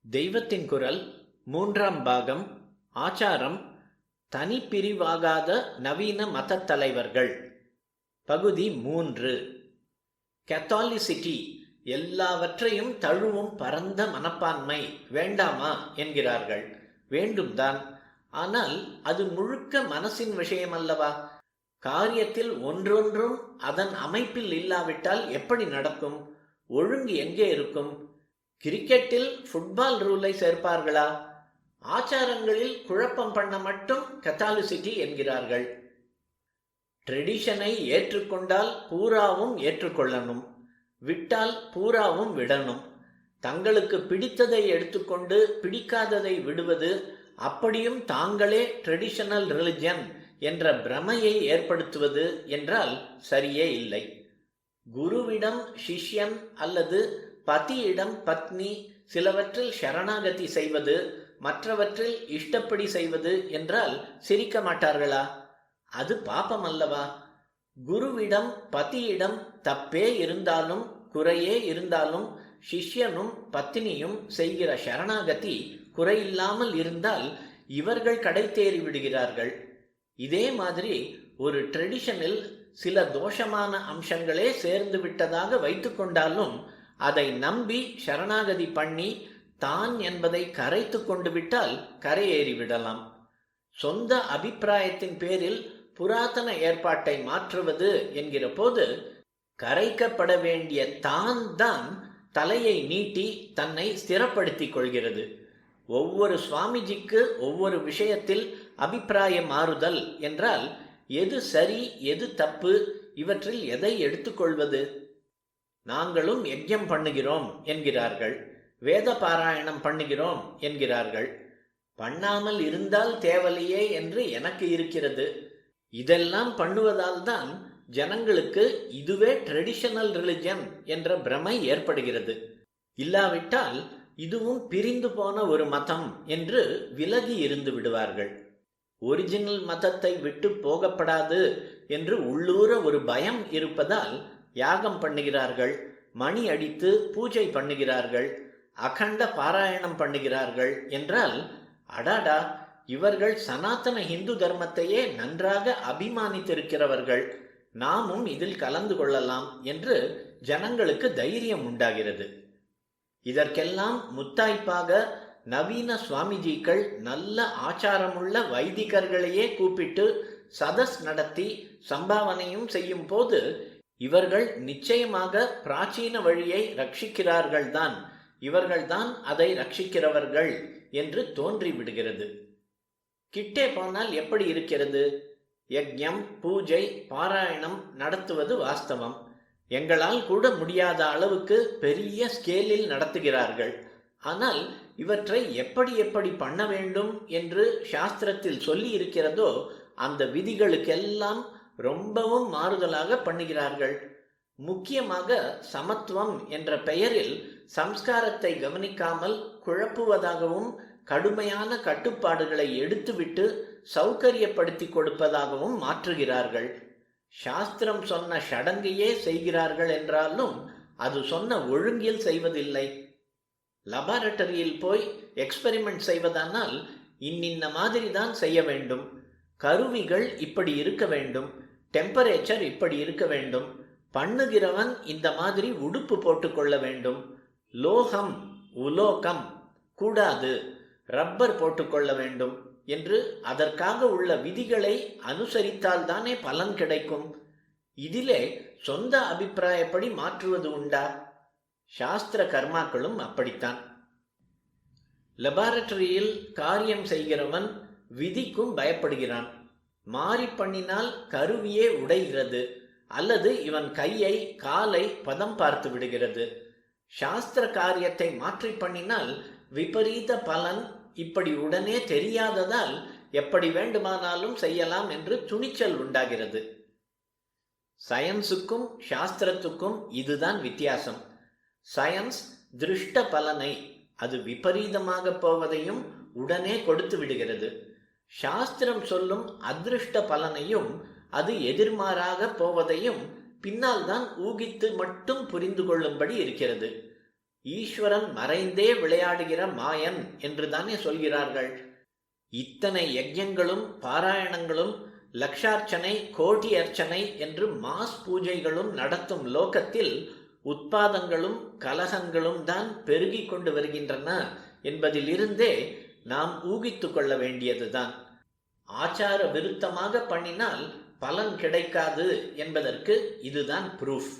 தெய்வத்தின் குரல் மூன்றாம் பாகம். ஆச்சாரம் தனிப்பிரிவாகாத நவீன மதத் தலைவர்கள். பகுதி 3. கத்தாலிசிட்டி எல்லாவற்றையும் தழுவும் பரந்த மனப்பான்மை வேண்டாமா என்கிறார்கள். வேண்டும்தான். ஆனால் அது முழுக்க மனசின் விஷயம் அல்லவா? காரியத்தில் ஒன்றொன்றும் அதன் அமைப்பில் இல்லாவிட்டால் எப்படி நடக்கும்? ஒழுங்கு எங்கே இருக்கும்? கிரிக்கெட்டில் ஃபுட்பால் ரூலை சேர்ப்பார்களா? ஆச்சாரங்களில் குழப்பம் பண்ண மட்டும் கத்தாலிசிட்டி என்கிறார்கள். ட்ரெடிஷனை ஏற்றுக்கொண்டால் பூராவும் ஏற்றுக்கொள்ளணும், விட்டால் பூராவும் விடணும். தங்களுக்கு பிடித்ததை எடுத்துக்கொண்டு பிடிக்காததை விடுவது, அப்படியும் தாங்களே ட்ரெடிஷனல் ரிலிஜன் என்ற பிரமையை ஏற்படுத்துவது என்றால் சரியே இல்லை. குருவிடம் சிஷ்யன் அல்லது பதியிடம் பத்னி சிலவற்றில் சரணாகதி செய்வது, மற்றவற்றில் இஷ்டப்படி செய்வது என்றால் சிரிக்க மாட்டார்களா? அது பாபம் அல்லவா? குருவிடம் பதியிடம் தப்பே இருந்தாலும் குறையே இருந்தாலும் சிஷ்யனும் பத்தினியும் செய்கிற சரணாகதி குறையில்லாமல் இருந்தால் இவர்கள் கடை தேறி விடுகிறார்கள். இதே மாதிரி ஒரு ட்ரெடிஷனில் சில தோஷமான அம்சங்களே சேர்ந்து விட்டதாக வைத்து கொண்டாலும் அதை நம்பி சரணாகதி பண்ணி தான் என்பதை கரைத்து கொண்டு விட்டால் கரையேறி விடலாம். சொந்த அபிப்பிராயத்தின் பேரில் புராதன ஏற்பாட்டை மாற்றுவது என்கிற போது கரைக்கப்பட வேண்டிய தான் தலையை நீட்டி தன்னை ஸ்திரப்படுத்திக் கொள்கிறது. ஒவ்வொரு சுவாமிஜிக்கு ஒவ்வொரு விஷயத்தில் அபிப்பிராய மாறுதல் என்றால் எது சரி எது தப்பு, இவற்றில் எதை எடுத்துக்கொள்வது? நாங்களும் யஜ்யம் பண்ணுகிறோம் என்கிறார்கள், வேத பாராயணம் பண்ணுகிறோம் என்கிறார்கள். பண்ணாமல் இருந்தால் தேவலையே என்று எனக்கு இருக்கிறது. இதெல்லாம் பண்ணுவதால் தான் ஜனங்களுக்கு இதுவே ட்ரெடிஷனல் ரிலிஜன் என்ற பிரமை ஏற்படுகிறது. இல்லாவிட்டால் இதுவும் பிரிந்து போன ஒரு மதம் என்று விலகி இருந்து விடுவார்கள். ஒரிஜினல் மதத்தை விட்டு போகப்படாது என்று உள்ளூர ஒரு பயம் இருப்பதால் யாகம் பண்ணுகிறார்கள், மணி அடித்து பூஜை பண்ணுகிறார்கள், அகண்ட பாராயணம் பண்ணுகிறார்கள் என்றால் அடாடா, இவர்கள் சனாதன இந்து தர்மத்தையே நன்றாக அபிமானித்திருக்கிறவர்கள், நாமும் இதில் கலந்து கொள்ளலாம் என்று ஜனங்களுக்கு தைரியம் உண்டாகிறது. இதற்கெல்லாம் முத்தாய்ப்பாக நவீன சுவாமிஜிக்கள் நல்ல ஆச்சாரமுள்ள வைதிகர்களையே கூப்பிட்டு சதஸ் நடத்தி சம்பாவனையும் செய்யும் போது இவர்கள் நிச்சயமாக பிராச்சீன வழியை ரட்சிக்கிறார்கள்தான், இவர்கள்தான் அதை ரட்சிக்கிறவர்கள் என்று தோன்றிவிடுகிறது. கிட்டே போனால் எப்படி இருக்கிறது? யஜ்ஞம் பூஜை பாராயணம் நடத்துவது வாஸ்தவம். எங்களால் கூட முடியாத அளவுக்கு பெரிய ஸ்கேலில் நடத்துகிறார்கள். ஆனால் இவற்றை எப்படி எப்படி பண்ண வேண்டும் என்று சாஸ்திரத்தில் சொல்லி இருக்கிறதோ அந்த விதிகளுக்கெல்லாம் ரொம்பவும் மாறுதலாக பண்ணுகிறார்கள். முக்கியமாக சமத்துவம் என்ற பெயரில் சம்ஸ்காரத்தை கவனிக்காமல் குழப்புவதாகவும் கடுமையான கட்டுப்பாடுகளை எடுத்துவிட்டு சௌகரியப்படுத்தி கொடுப்பதாகவும் மாற்றுகிறார்கள். சாஸ்திரம் சொன்ன சடங்கையே செய்கிறார்கள் என்றாலும் அது சொன்ன ஒழுங்கில் செய்வதில்லை. லபார்டரியில் போய் எக்ஸ்பெரிமெண்ட் செய்வதானால் இன்னின்ன மாதிரி தான் செய்ய வேண்டும், கருவிகள் இப்படி இருக்க வேண்டும், டெம்பரேச்சர் இப்படி இருக்க வேண்டும், பண்ணுகிறவன் இந்த மாதிரி உடுப்பு போட்டுக்கொள்ள வேண்டும், லோகம் உலோகம் கூடாது, ரப்பர் போட்டுக்கொள்ள வேண்டும் என்று அதற்காக உள்ள விதிகளை அனுசரித்தால் தானே பலன் கிடைக்கும். இதிலே சொந்த அபிப்பிராயப்படி மாற்றுவது உண்டா? சாஸ்திர கர்மாக்களும் அப்படித்தான். லபார்டரியில் காரியம் செய்கிறவன் விதிக்கும் பயப்படுகிறான். மாறி பண்ணினால் கருவியே உடைகிறது அல்லது இவன் கையை காலை பதம் பார்த்து விடுகிறது. சாஸ்திர காரியத்தை மாற்றி பண்ணினால் விபரீத பலன் இப்படி உடனே தெரியாததால் எப்படி வேண்டுமானாலும் செய்யலாம் என்று துணிச்சல் உண்டாகிறது. சயன்ஸுக்கும் சாஸ்திரத்துக்கும் இதுதான் வித்தியாசம். சயன்ஸ் திருஷ்ட பலனை, அது விபரீதமாக போவதையும் உடனே கொடுத்து விடுகிறது. சாஸ்திரம் சொல்லும் அதிருஷ்ட பலனையும் அது எதிர்மாறாக போவதையும் பின்னால் தான் ஊகித்து மட்டும் புரிந்து கொள்ளும்படி இருக்கிறது. ஈஸ்வரன் மறைந்தே விளையாடுகிற மாயன் என்றுதானே சொல்கிறார்கள். இத்தனை யஜ்ஞங்களும் பாராயணங்களும் லக்ஷார்ச்சனை கோடி அர்ச்சனை என்று மாஸ் பூஜைகளும் நடத்தும் லோகத்தில் உட்பாதங்களும் கலகங்களும் தான் பெருகி கொண்டு வருகின்றன என்பதிலிருந்தே நாம் ஊகித்து கொள்ள வேண்டியதுதான். ஆச்சார விருத்தமாக பண்ணினால் பலன் கிடைக்காது என்பதற்கு இதுதான் ப்ரூஃப்.